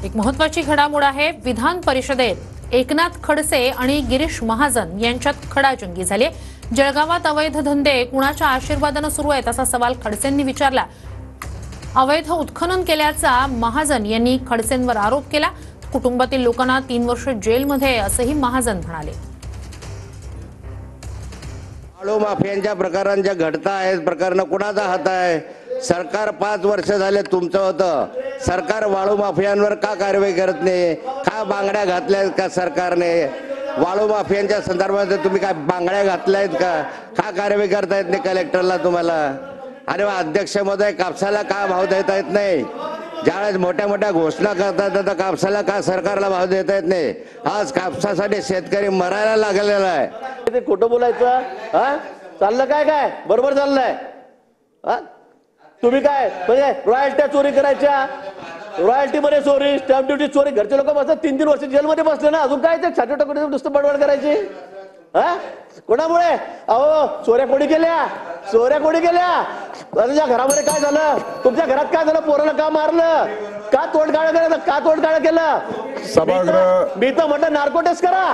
एक महत्त्वाची घडामोड आहे। विधान परिषदेत एकनाथ खडसे आणि गिरीश महाजन यांच्यात खडाजंगी झाली। जळगावात अवैध धंदे कुणाच्या आशीर्वादाने सुरू आहेत असा सवाल खडसेंनी विचारला। अवैध उत्खनन केल्याचा महाजन यांनी खडसेंवर आरोप केला। कुटुंबातील लोकांना 3 वर्ष जेलमध्ये असंही महाजन म्हणाले। वाळू माफियांच्या प्रकारांच्या घडता आहेत प्रकरण कुणाचा हात आहे? सरकार 5 वर्ष झाले तुमचं होतं। सरकार वाळू माफियांवर का कारवाई करत नाही? का बांगड्या घातल्या का सरकारने? वाळू माफियांच्या संदर्भात तुम्ही काय बांगड्या घातल्यात का? का कारवाई करता येत नाही कलेक्टरला तुम्हाला? अरे अध्यक्ष महोदय, कापसाला का भाव देता येत नाही? ज्यावेळेस मोठ्या मोठ्या घोषणा करतात तर कापसाला का सरकारला भाव देता येत नाही? आज कापसासाठी शेतकरी मरायला लागलेला आहे। ते खोटं बोलायचं हा? चाललं काय काय बरोबर चाललंय हा? तुम्ही काय म्हणजे रॉयल्ट्या चोरी करायच्या, रॉयल्टी मध्ये चोरी, स्टॅम्प ड्युटी चोरी, घरचे लोक बसतात 3-3 वर्ष जेलमध्ये बसले ना, अजून काय ते छाती टाकून नुसतं बडबड करायची हा? कोणामुळे? अहो चोऱ्या कोणी केल्या? चोऱ्या कोणी केल्या? तुझ्या घरामध्ये काय झालं? तुमच्या घरात काय झालं? पोराला का मारलं? का तोडगाळ केलं? का तोडगाळ केलं? सभागृह मी तर म्हटलं नार्को टेस्ट करा।